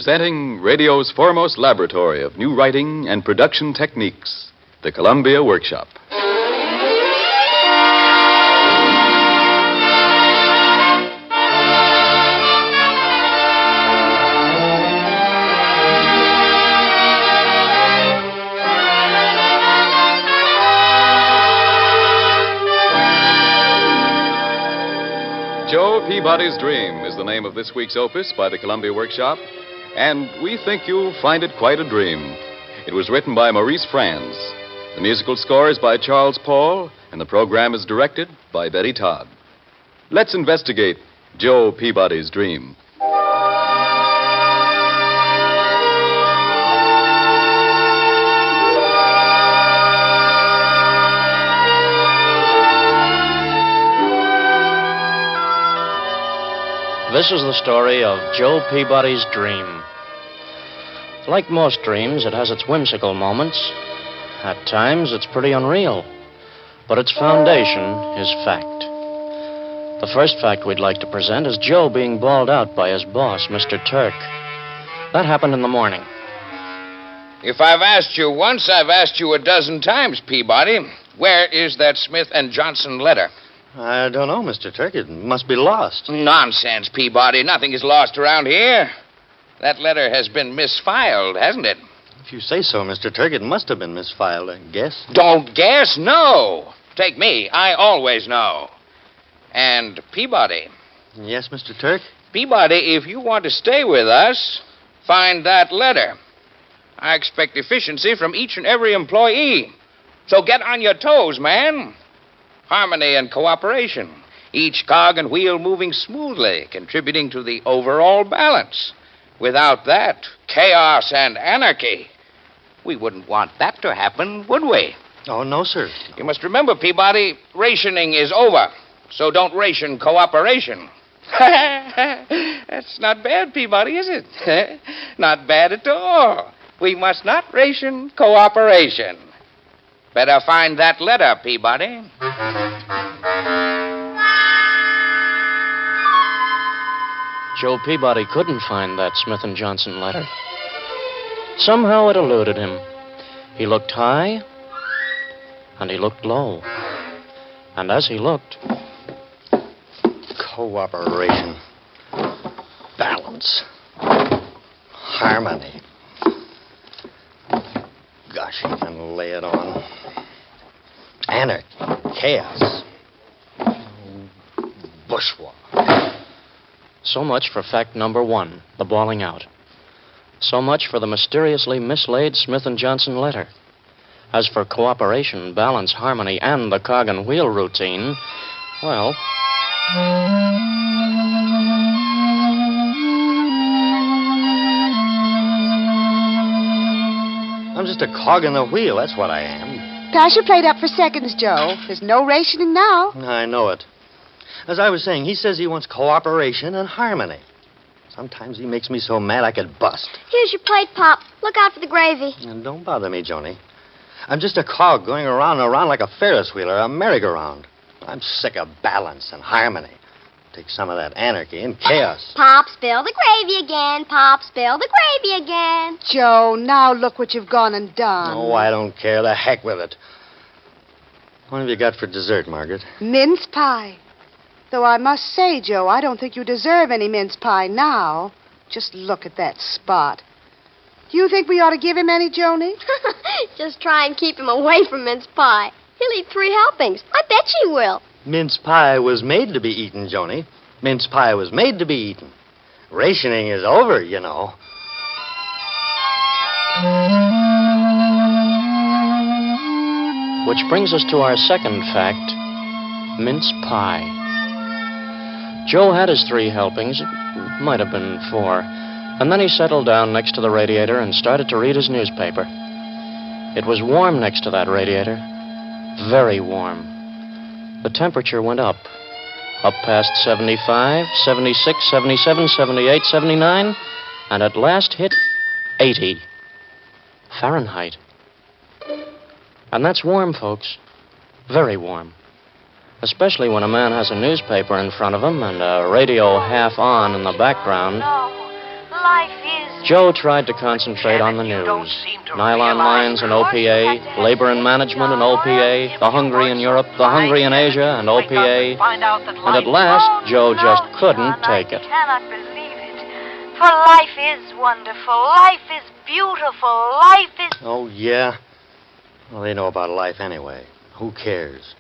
presenting radio's foremost laboratory of new writing and production techniques, the Columbia Workshop. Joe Peabody's Dream is the name of this week's opus by the Columbia Workshop, and we think you'll find it quite a dream. It was written by Maurice Franz. The musical score is by Charles Paul, and the program is directed by Betty Todd. Let's investigate Joe Peabody's Dream. This is the story of Joe Peabody's Dream. Like most dreams, it has its whimsical moments. At times, it's pretty unreal. But its foundation is fact. The first fact we'd like to present is Joe being bawled out by his boss, Mr. Turk. That happened in the morning. If I've asked you once, I've asked you a dozen times, Peabody. Where is that Smith & Johnson letter? I don't know, Mr. Turk. It must be lost. Nonsense, Peabody. Nothing is lost around here. That letter has been misfiled, hasn't it? If you say so, Mr. Turk, it must have been misfiled, I guess. Don't guess, no. Take me. I always know. And Peabody. Yes, Mr. Turk? Peabody, if you want to stay with us, find that letter. I expect efficiency from each and every employee. So get on your toes, man. Harmony and cooperation. Each cog and wheel moving smoothly, contributing to the overall balance. Without that, chaos and anarchy. We wouldn't want that to happen, would we? Oh, no, sir. You must remember, Peabody, rationing is over. So don't ration cooperation. That's not bad, Peabody, is it? Not bad at all. We must not ration cooperation. Better find that letter, Peabody. Joe Peabody couldn't find that Smith & Johnson letter. Somehow it eluded him. He looked high, and he looked low. And as he looked... Cooperation. Balance. Harmony. Gosh, he can lay it on. Anarchy. Chaos. Bushwalk. So much for fact number one, the bawling out. So much for the mysteriously mislaid Smith & Johnson letter. As for cooperation, balance, harmony, and the cog and wheel routine, well... I'm just a cog in the wheel, that's what I am. Pass your plate up for seconds, Joe. There's no rationing now. I know it. As I was saying, he says he wants cooperation and harmony. Sometimes he makes me so mad I could bust. Here's your plate, Pop. Look out for the gravy. And don't bother me, Joni. I'm just a cog going around and around like a Ferris wheel or a merry-go-round. I'm sick of balance and harmony. Take some of that anarchy and chaos. Pop, spill the gravy again. Pop, spill the gravy again. Joe, now look what you've gone and done. Oh, I don't care. The heck with it. What have you got for dessert, Margaret? Mince pie. Though I must say, Joe, I don't think you deserve any mince pie now. Just look at that spot. Do you think we ought to give him any, Joni? Just try and keep him away from mince pie. He'll eat 3 helpings. I bet you will. Mince pie was made to be eaten, Joni. Mince pie was made to be eaten. Rationing is over, you know. Which brings us to our second fact, mince pie. Joe had his 3 helpings. It might have been 4. And then he settled down next to the radiator and started to read his newspaper. It was warm next to that radiator. Very warm. The temperature went up past 75, 76, 77, 78, 79, and at last hit 80 Fahrenheit. And that's warm, folks. Very warm. Especially when a man has a newspaper in front of him and a radio half on in the background. No, life is Joe tried to concentrate on the news. Nylon mines and OPA, labor and management and OPA, the hungry in Europe, the hungry in Asia and OPA. And at last, Joe just couldn't take it. I cannot believe it. For life is wonderful. Life is beautiful. Life is... Oh, yeah? Well, they know about life anyway. Who cares?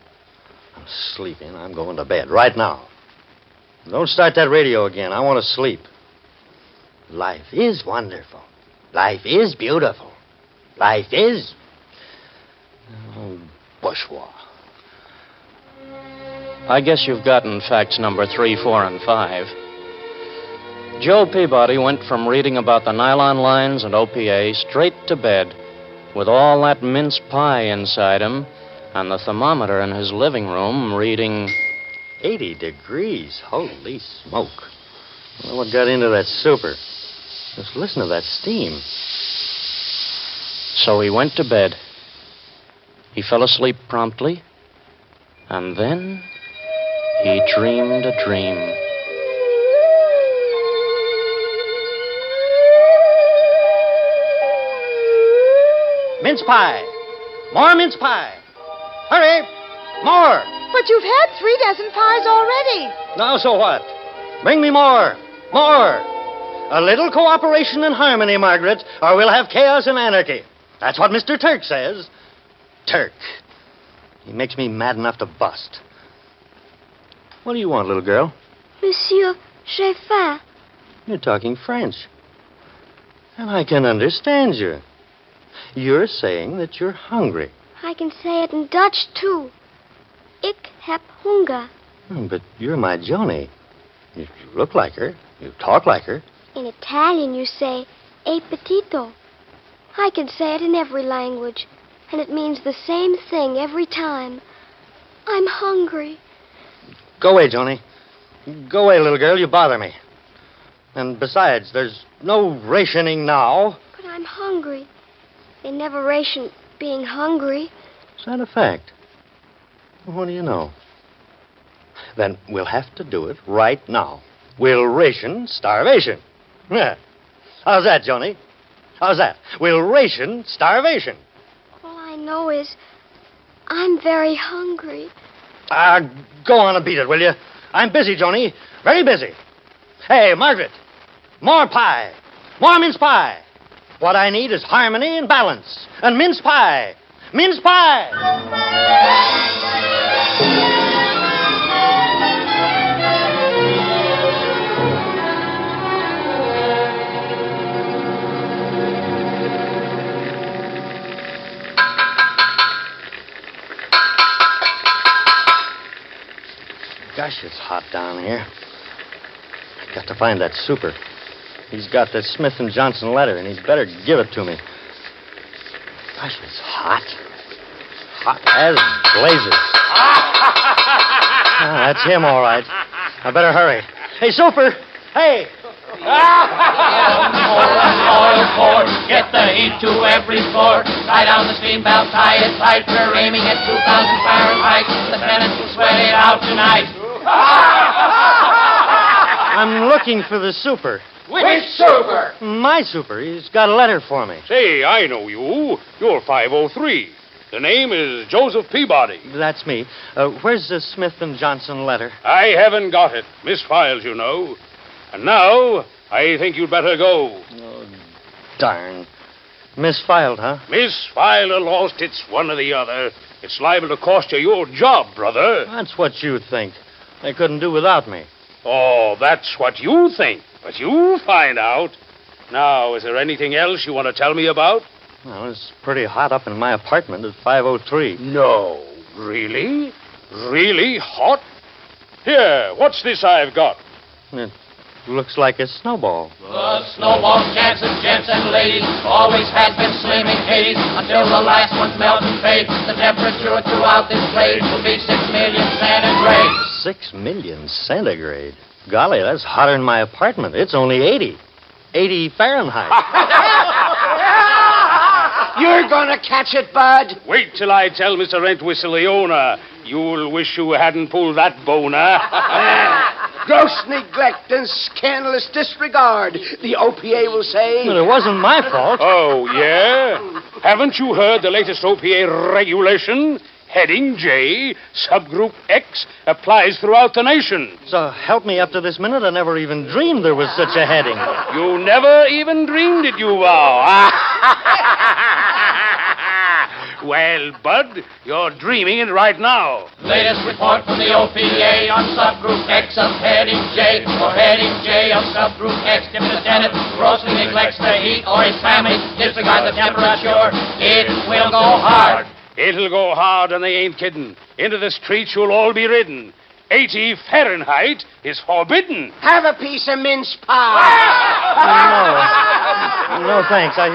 I'm sleeping. I'm going to bed right now. Don't start that radio again. I want to sleep. Life is wonderful. Life is beautiful. Life is... Oh, bourgeois. I guess you've gotten facts number 3, 4, and 5. Joe Peabody went from reading about the nylon lines and OPA straight to bed with all that mince pie inside him and the thermometer in his living room reading... 80 degrees. Holy smoke. Well, what got into that super? Just listen to that steam. So he went to bed. He fell asleep promptly, and then he dreamed a dream. Mince pie. More mince pie. Hurry. More. But you've had 3 dozen pies already. Now, so what? Bring me more. More. A little cooperation and harmony, Margaret, or we'll have chaos and anarchy. That's what Mr. Turk says. Turk. He makes me mad enough to bust. What do you want, little girl? Monsieur, j'ai faim. You're talking French. And I can understand you. You're saying that you're hungry. I can say it in Dutch, too. Ik heb hunger. But you're my Joni. You look like her. You talk like her. In Italian, you say, e petito. I can say it in every language, and it means the same thing every time. I'm hungry. Go away, Joni. Go away, little girl. You bother me. And besides, there's no rationing now. But I'm hungry. They never ration being hungry. Is that a fact? Well, what do you know? Then we'll have to do it right now. We'll ration starvation. Yeah. How's that, Joni? How's that? We'll ration starvation. All I know is I'm very hungry. Go on and beat it, will you? I'm busy, Joni. Very busy. Hey, Margaret. More pie. More mince pie. What I need is harmony and balance. And mince pie. Mince pie. Gosh, it's hot down here. I've got to find that super. He's got that Smith & Johnson letter, and he'd better give it to me. Gosh, it's hot. Hot as blazes. That's him, all right. I better hurry. Hey, super! Hey! Oil for, get the heat to every floor. Tie down the steam valve, tie it tight. We're aiming at 2,000 Fahrenheit. The tenants will sweat it out tonight. I'm looking for the super. Which super? My super. He's got a letter for me. Say, I know you. You're 503. The name is Joseph Peabody. That's me. Where's the Smith & Johnson letter? I haven't got it. Misfiles, you know. And now, I think you'd better go. Oh, darn. Misfiled, huh? Misfiled or lost, it's one or the other. It's liable to cost you your job, brother. That's what you think. They couldn't do without me. Oh, that's what you think. But you'll find out. Now, is there anything else you want to tell me about? Well, it's pretty hot up in my apartment at 503. No. Really? Really hot? Here, what's this I've got? It looks like a snowball. The snowball's chances, gents and ladies, always has been slim in Hades until the last one's melt and fade. The temperature throughout this place will be 6 million centigrade. 6 million centigrade? Golly, that's hotter than my apartment. It's only 80. 80 Fahrenheit. You're gonna catch it, Bud. Wait till I tell Mr. Entwistle, the owner. You'll wish you hadn't pulled that boner. Gross neglect and scandalous disregard, the OPA will say. But it wasn't my fault. Oh, yeah? Haven't you heard the latest OPA regulation? Heading J, subgroup X, applies throughout the nation. So help me up to this minute. I never even dreamed there was such a heading. You never even dreamed it, you vow. Well, Bud, you're dreaming it right now. Latest report from the OPA on subgroup X of heading J, or heading J of subgroup X. If the tenant grossly neglects the heat or his family disregards the temperature, it will go hard. It'll go hard, and they ain't kidding. Into the streets you'll all be ridden. 80 Fahrenheit is forbidden. Have a piece of mince pie. No, thanks. I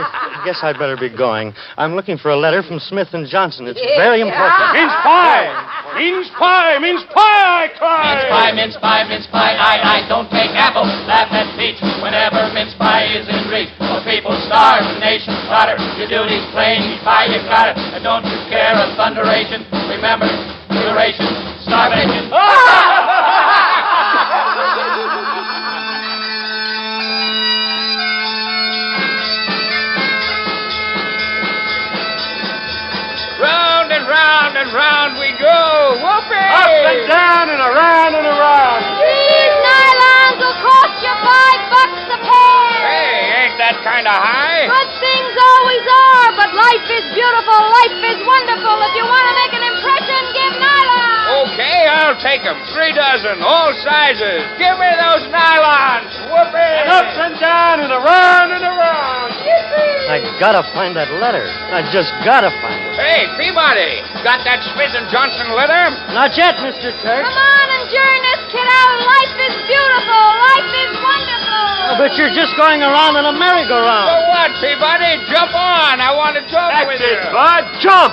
guess I'd better be going. I'm looking for a letter from Smith & Johnson. It's very important. Mince pie! Mince pie! Mince pie, I cry! Mince pie, mince pie, mince pie, I don't take apple. Laugh at peach whenever mince pie is in reach. For people starve, the nation totter. Your duty's plain, each pie you got it. And don't you care a thunderation? Remember, duration, starvation. Round and round and round we go. Whoopee! Up and down and around and around. These nylons will cost you $5 a pair. Hey, ain't that kind of high? Good things always are, but life is beautiful, life is wonderful. If you want to make an impression, give nylon. Okay, I'll take 'em. 3 dozen, all sizes. Give me those nylons. Whoopee! And up and down and around and around. I gotta find that letter. I just gotta find it. Hey, Peabody, got that Smith & Johnson letter? Not yet, Mr. Turk. Come on and join us, kiddo. Life is beautiful, life is wonderful. But you're just going around in a So merry-go-round. what, Peabody? Jump on. I want to talk with you. Bud. Jump.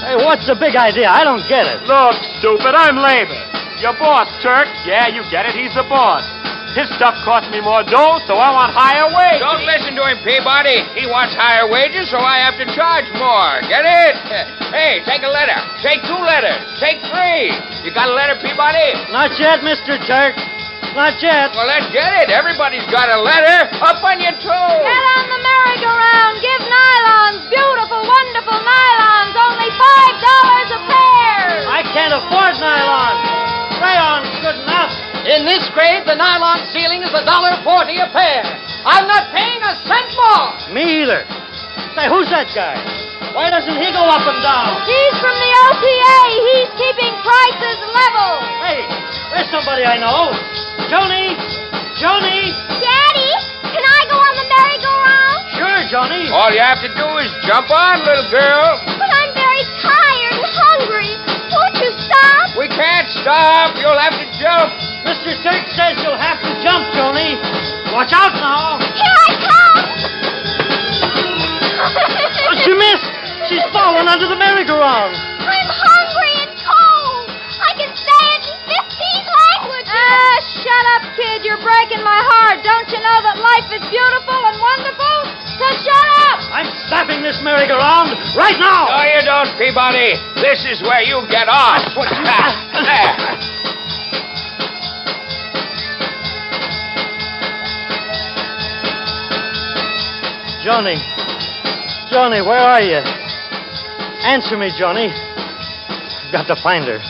Hey, what's the big idea? I don't get it. Look, stupid, I'm labor. Your boss, Turk. Yeah, you get it. He's the boss. His stuff costs me more dough, so I want higher wages. Don't listen to him, Peabody. He wants higher wages, so I have to charge more. Get it? Hey, take a letter. Take 2 letters. Take 3. You got a letter, Peabody? Not yet, Mr. Turk. Not yet. Well, let's get it. Everybody's got a letter. Up on your toes. Get on the merry-go-round. Give nylons. Beautiful, wonderful nylons. Only $5 a pair. I can't afford nylon. Rayon's good enough. In this grade, the nylon ceiling is $1.40 a pair. I'm not paying a cent more. Me either. Say, who's that guy? Why doesn't he go up and down? He's from the OPA. He's keeping prices level. Hey, there's somebody I know. Joni! Joni! Daddy, can I go on the merry-go-round? Sure, Joni. All you have to do is jump on, little girl. But I'm very tired and hungry. Won't you stop? We can't stop. You'll have to jump. Mr. Turk says you'll have to jump, Joni. Watch out now. Here I come. She missed. She's fallen under the merry-go-round. I'm hungry and cold. I can say it in 15 languages. Shut up, kid. You're breaking my heart. Don't you know that life is beautiful and wonderful? So shut up. I'm slapping this merry-go-round right now. No, you don't, Peabody. This is where you get off. There. Joni. Joni, where are you? Answer me, Joni. I've got to find her.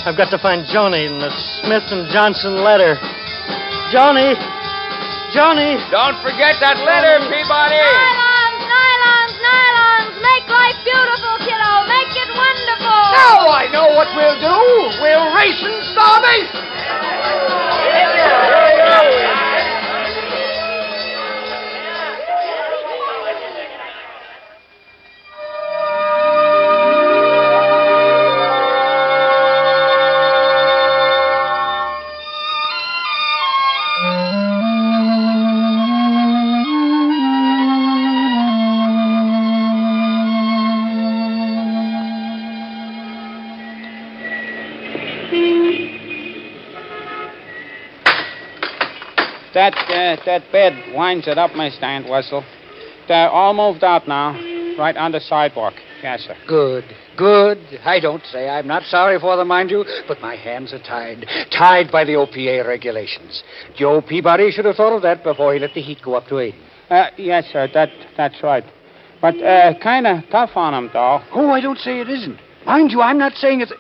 I've got to find Joni in the Smith & Johnson letter. Joni! Joni! Don't forget that letter, Peabody. Nylons, nylons, nylons. Make life beautiful, kiddo. Make it wonderful. Now I know what we'll do. We'll ration starvation. That bed winds it up my stand whistle. They're all moved out now. right on the sidewalk. Yes, sir. Good, good. I don't say I'm not sorry for them, mind you, but my hands are tied. Tied by the OPA regulations. Joe Peabody should have thought of that before he let the heat go up to 80. Yes, sir, that's right. But kind of tough on him, though. Oh, I don't say it isn't. Mind you, I'm not saying it's...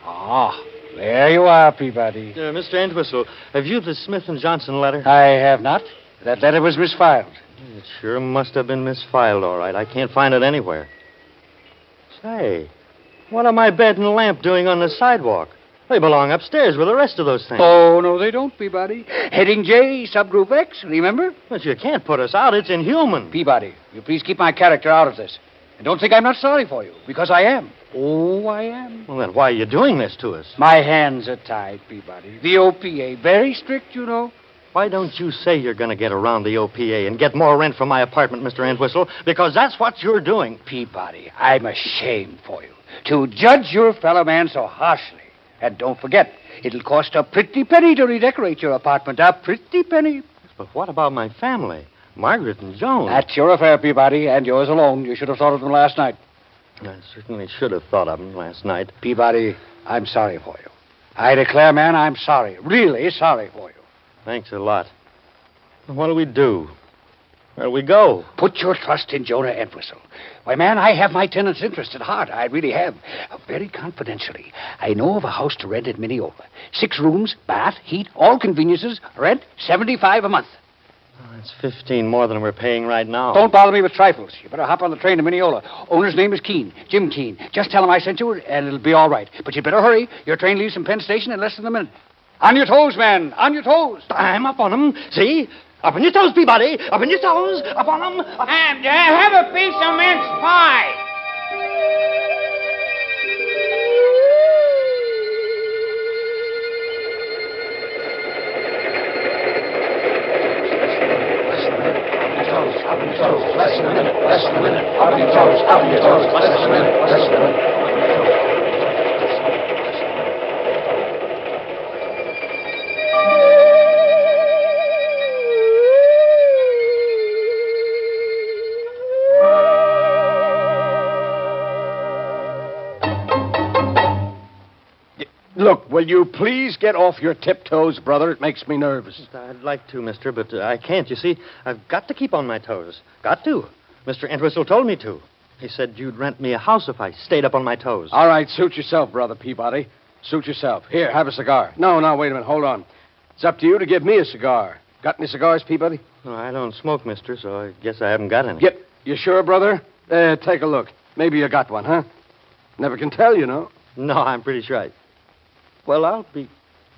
Ah, there you are, Peabody. Mr. Entwistle, have you the Smith & Johnson letter? I have not. That letter was misfiled. It sure must have been misfiled, all right. I can't find it anywhere. Say, what are my bed and lamp doing on the sidewalk? They belong upstairs with the rest of those things. Oh, no, they don't, Peabody. Heading J, subgroup X, remember? But you can't put us out. It's inhuman. Peabody, you please keep my character out of this. And don't think I'm not sorry for you, because I am. Oh, I am. Well, then why are you doing this to us? My hands are tied, Peabody. The OPA, very strict, you know. Why don't you say you're going to get around the OPA and get more rent from my apartment, Mr. Entwistle? Because that's what you're doing. Peabody, I'm ashamed for you to judge your fellow man so harshly. And don't forget, it'll cost a pretty penny to redecorate your apartment. A pretty penny. But what about my family? Margaret and Joan. That's your affair, Peabody, and yours alone. You should have thought of them last night. I certainly should have thought of them last night. Peabody, I'm sorry for you. I declare, man, I'm sorry. Really sorry for you. Thanks a lot. What do we do? Where do we go? Put your trust in Jonah Entwistle. Why, man, I have my tenant's interest at heart. I really have. Very confidentially, I know of a house to rent at Mineola. 6 rooms, bath, heat, all conveniences. Rent, $75 a month. Oh, that's 15 more than we're paying right now. Don't bother me with trifles. You better hop on the train to Mineola. Owner's name is Keene, Jim Keene. Just tell him I sent you, and it'll be all right. But you better hurry. Your train leaves from Penn Station in less than a minute. On your toes, man. On your toes. I'm up on them. See? Up on your toes, Peabody. Up on your toes. Up on them. And have a piece of mince pie. Up on your toes, less than a minute, less than a minute. Up on your toes, less than a minute, less than a minute. Look, will you please get off your tiptoes, brother? It makes me nervous. I'd like to, mister, but I can't. You see, I've got to keep on my toes. Got to. Mr. Entwistle told me to. He said you'd rent me a house if I stayed up on my toes. All right, suit yourself, brother Peabody. Suit yourself. Here, have a cigar. No, wait a minute. Hold on. It's up to you to give me a cigar. Got any cigars, Peabody? No, I don't smoke, mister, so I guess I haven't got any. Yep. You sure, brother? Take a look. Maybe you got one, huh? Never can tell, you know. No, I'm pretty sure Well, I'll be...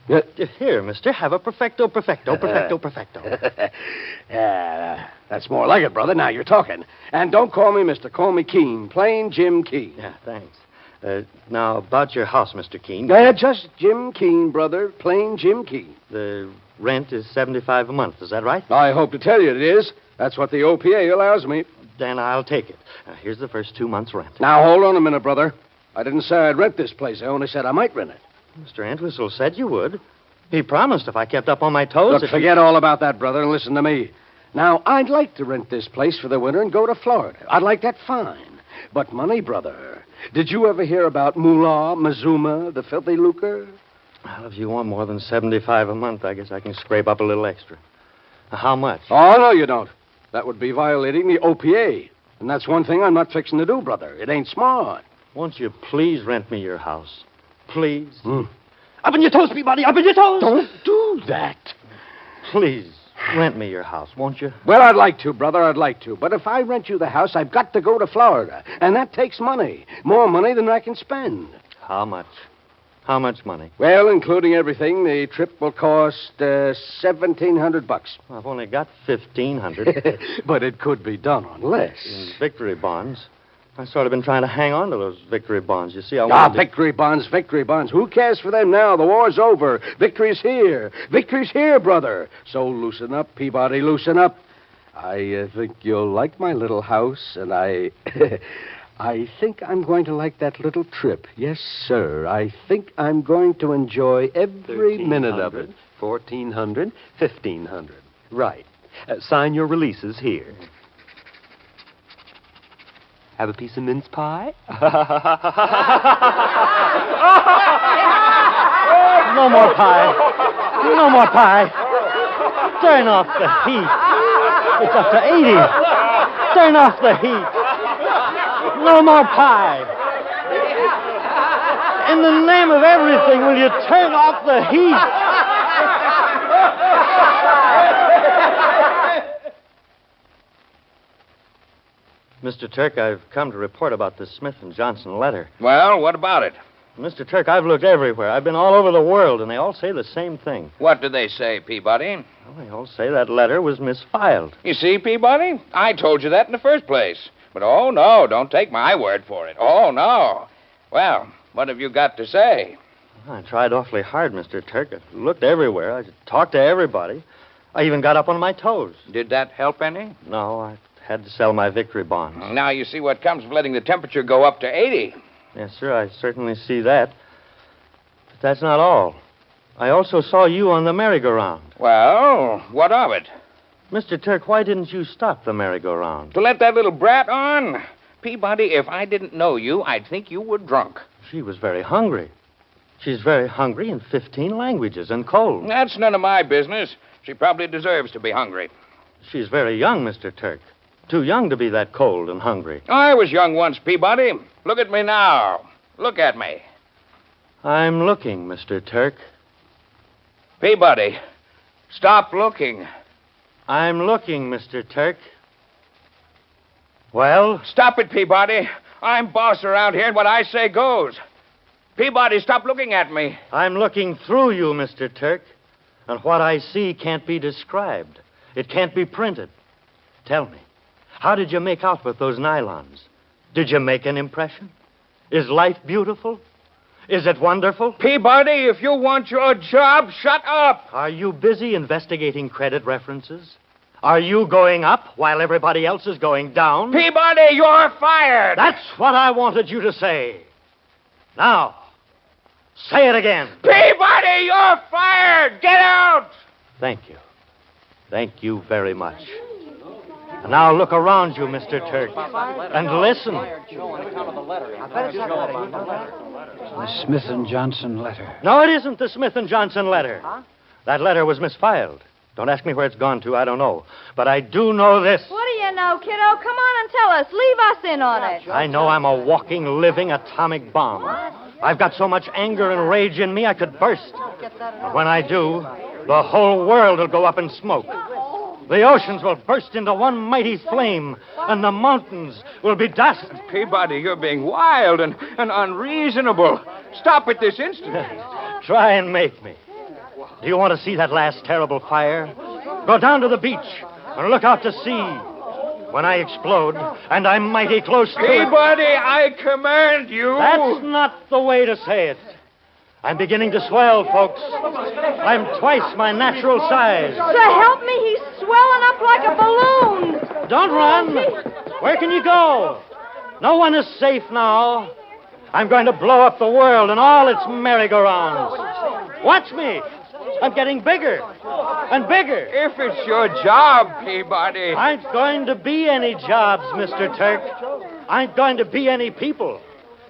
Yeah. Here, mister, have a perfecto. Yeah, that's more like it, brother. Now you're talking. And don't call me mister. Call me Keene. Plain Jim Keene. Yeah, thanks. Now, about your house, Mr. Keene. Just Jim Keene, brother. Plain Jim Keene. The rent is $75 a month. Is that right? I hope to tell you it is. That's what the OPA allows me. Then I'll take it. Here's the first 2 months' rent. Now, hold on a minute, brother. I didn't say I'd rent this place. I only said I might rent it. Mr. Entwistle said you would. He promised if I kept up on my toes... Look, forget all about that, brother, and listen to me. Now, I'd like to rent this place for the winter and go to Florida. I'd like that fine. But money, brother. Did you ever hear about Moolah, Mazuma, the filthy lucre? Well, if you want more than $75 a month, I guess I can scrape up a little extra. How much? Oh, no, you don't. That would be violating the OPA. And that's one thing I'm not fixing to do, brother. It ain't smart. Won't you please rent me your house? Please? Up on your toes, Peabody. Up on your toes. Don't do that. Please, rent me your house, won't you? Well, I'd like to, brother. I'd like to. But if I rent you the house, I've got to go to Florida. And that takes money. More money than I can spend. How much? How much money? Well, including everything, the trip will cost $1,700. Well, I've only got $1,500. But it could be done on less. In victory bonds. I've sort of been trying to hang on to those victory bonds. You see, victory bonds. Who cares for them now? The war's over. Victory's here. Victory's here, brother. So loosen up, Peabody, loosen up. I think you'll like my little house, and I think I'm going to like that little trip. Yes, sir. I think I'm going to enjoy every minute of it. 1,400, 1,500. Right. Sign your releases here. Have a piece of mince pie? No more pie. No more pie. Turn off the heat. It's up to 80. Turn off the heat. No more pie. In the name of everything, will you turn off the heat? Mr. Turk, I've come to report about the Smith and Johnson letter. Well, what about it? Mr. Turk, I've looked everywhere. I've been all over the world, and they all say the same thing. What do they say, Peabody? Well, they all say that letter was misfiled. You see, Peabody? I told you that in the first place. But, oh, no, don't take my word for it. Oh, no. Well, what have you got to say? I tried awfully hard, Mr. Turk. I looked everywhere. I talked to everybody. I even got up on my toes. Did that help any? No, I had to sell my victory bonds. Now you see what comes of letting the temperature go up to 80. Yes, sir, I certainly see that. But that's not all. I also saw you on the merry-go-round. Well, what of it? Mr. Turk, why didn't you stop the merry-go-round? To let that little brat on? Peabody, if I didn't know you, I'd think you were drunk. She was very hungry. She's very hungry in 15 languages and cold. That's none of my business. She probably deserves to be hungry. She's very young, Mr. Turk. Too young to be that cold and hungry. I was young once, Peabody. Look at me now. Look at me. I'm looking, Mr. Turk. Peabody, stop looking. I'm looking, Mr. Turk. Well? Stop it, Peabody. I'm boss around here, and what I say goes. Peabody, stop looking at me. I'm looking through you, Mr. Turk. And what I see can't be described. It can't be printed. Tell me, how did you make out with those nylons? Did you make an impression? Is life beautiful? Is it wonderful? Peabody, if you want your job, shut up. Are you busy investigating credit references? Are you going up while everybody else is going down? Peabody, you're fired. That's what I wanted you to say. Now, say it again. Peabody, you're fired. Get out. Thank you. Thank you very much. And now look around you, Mr. Turk, and listen. The Smith and Johnson letter. No, it isn't the Smith and Johnson letter. Huh? That letter was misfiled. Don't ask me where it's gone to. I don't know. But I do know this. What do you know, kiddo? Come on and tell us. Leave us in on it. I know I'm a walking, living atomic bomb. I've got so much anger and rage in me I could burst. But when I do, the whole world will go up in smoke. The oceans will burst into one mighty flame, and the mountains will be dust. Peabody, you're being wild and unreasonable. Stop it this instant. Try and make me. Do you want to see that last terrible fire? Go down to the beach and look out to sea. When I explode, and I'm mighty close to it... Peabody, I command you. That's not the way to say it. I'm beginning to swell, folks. I'm twice my natural size. So help me, he's swelling up like a balloon. Don't run. Where can you go? No one is safe now. I'm going to blow up the world and all its merry-go-rounds. Watch me. I'm getting bigger and bigger. If it's your job, Peabody. Aren't going to be any jobs, Mr. Turk. Aren't going to be any people.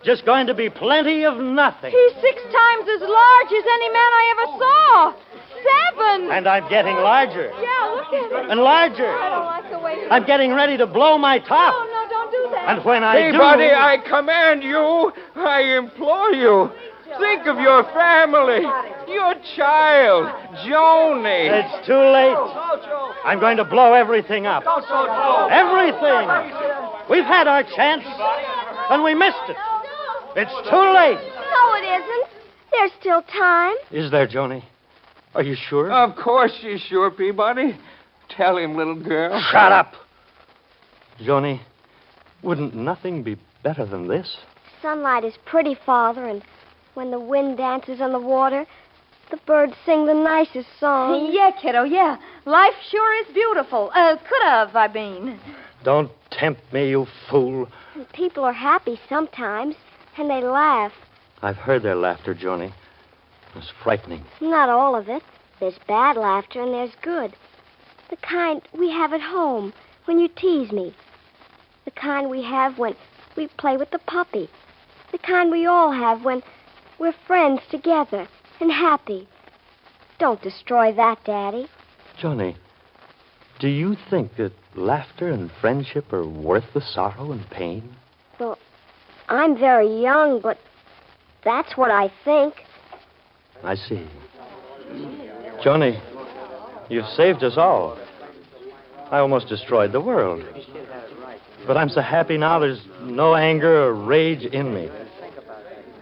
Just going to be plenty of nothing. He's 6 times as large as any man I ever saw. 7. And I'm getting larger. Yeah, look at him. And larger. I don't like the way I'm getting ready to blow my top. No, don't do that. And when I Peabody, do... I command you. I implore you. Think of your family. Your child, Joni. It's too late. I'm going to blow everything up. Everything. We've had our chance, and we missed it. It's too late. No, it isn't. There's still time. Is there, Joni? Are you sure? Of course she's sure, Peabody. Tell him, little girl. Shut up. Joni, wouldn't nothing be better than this? Sunlight is pretty, Father, and when the wind dances on the water, the birds sing the nicest songs. Yeah, kiddo, yeah. Life sure is beautiful. Could have, I mean. Don't tempt me, you fool. And people are happy sometimes, and they laugh. I've heard their laughter, Joni. It's frightening. Not all of it. There's bad laughter and there's good. The kind we have at home when you tease me. The kind we have when We play with the puppy. The kind we all have when we're friends together and happy. Don't destroy that, Daddy. Johnny, do you think that laughter and friendship are worth the sorrow and pain? Well, I'm very young, but that's what I think. I see. Johnny, you've saved us all. I almost destroyed the world. But I'm so happy now there's no anger or rage in me.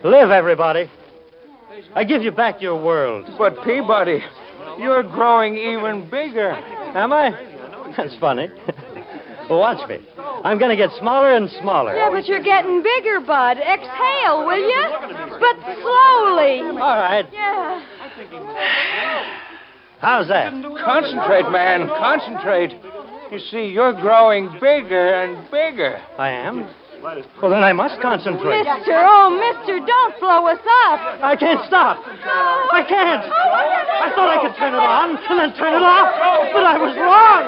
Live, everybody. I give you back your world. But, Peabody, you're growing even bigger. Am I? That's funny. Well, watch me. I'm going to get smaller and smaller. Yeah, but you're getting bigger, Bud. Exhale, will you? But slowly. All right. Yeah. How's that? Concentrate, man. Concentrate. You see, you're growing bigger and bigger. I am? Well, then I must concentrate. Mister, don't blow us up. I can't stop. I can't. I thought I could turn it on and then turn it off, but I was wrong.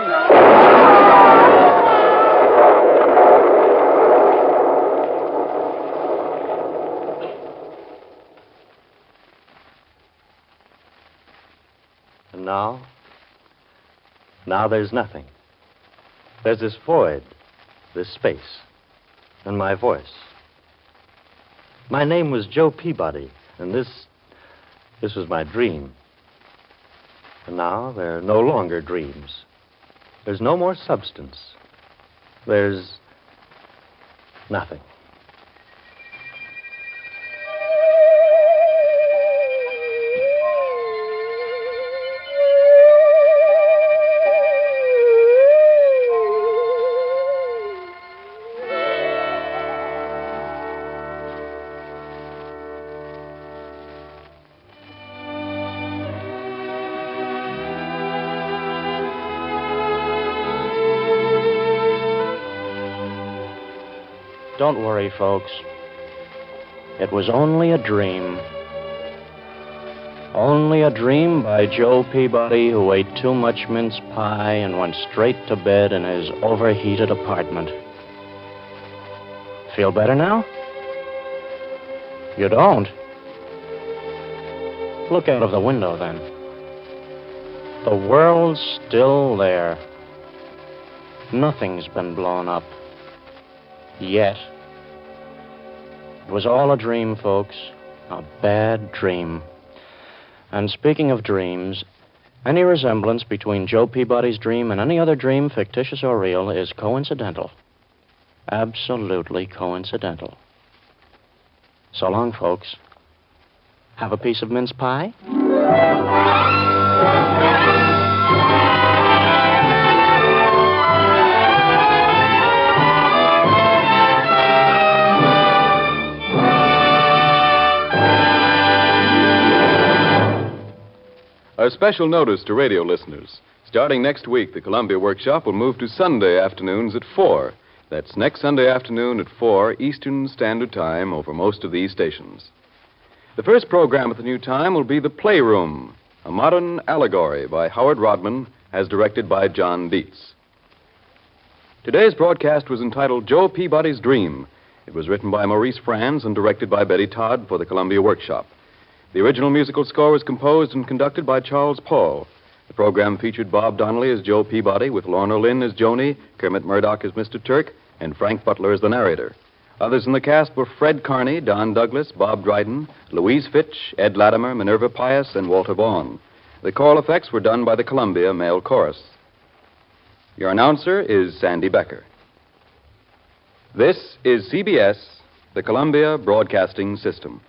And now there's nothing. There's this void, this space, and my voice. My name was Joe Peabody, and this was my dream. And now there are no longer dreams. There's no more substance. There's nothing. Don't worry, folks. It was only a dream. Only a dream by Joe Peabody, who ate too much mince pie and went straight to bed in his overheated apartment. Feel better now? You don't? Look out of the window, then. The world's still there. Nothing's been blown up. Yet. It was all a dream, folks. A bad dream. And speaking of dreams, any resemblance between Joe Peabody's dream and any other dream, fictitious or real, is coincidental. Absolutely coincidental. So long, folks. Have a piece of mince pie? A special notice to radio listeners. Starting next week, the Columbia Workshop will move to Sunday afternoons at 4. That's next Sunday afternoon at 4 Eastern Standard Time over most of these stations. The first program at the new time will be The Playroom, a modern allegory by Howard Rodman, as directed by John Dietz. Today's broadcast was entitled Joe Peabody's Dream. It was written by Maurice Franz and directed by Betty Todd for the Columbia Workshop. The original musical score was composed and conducted by Charles Paul. The program featured Bob Donnelly as Joe Peabody, with Lorna Lynn as Joni, Kermit Murdoch as Mr. Turk, and Frank Butler as the narrator. Others in the cast were Fred Carney, Don Douglas, Bob Dryden, Louise Fitch, Ed Latimer, Minerva Pius, and Walter Vaughn. The choral effects were done by the Columbia Male Chorus. Your announcer is Sandy Becker. This is CBS, the Columbia Broadcasting System.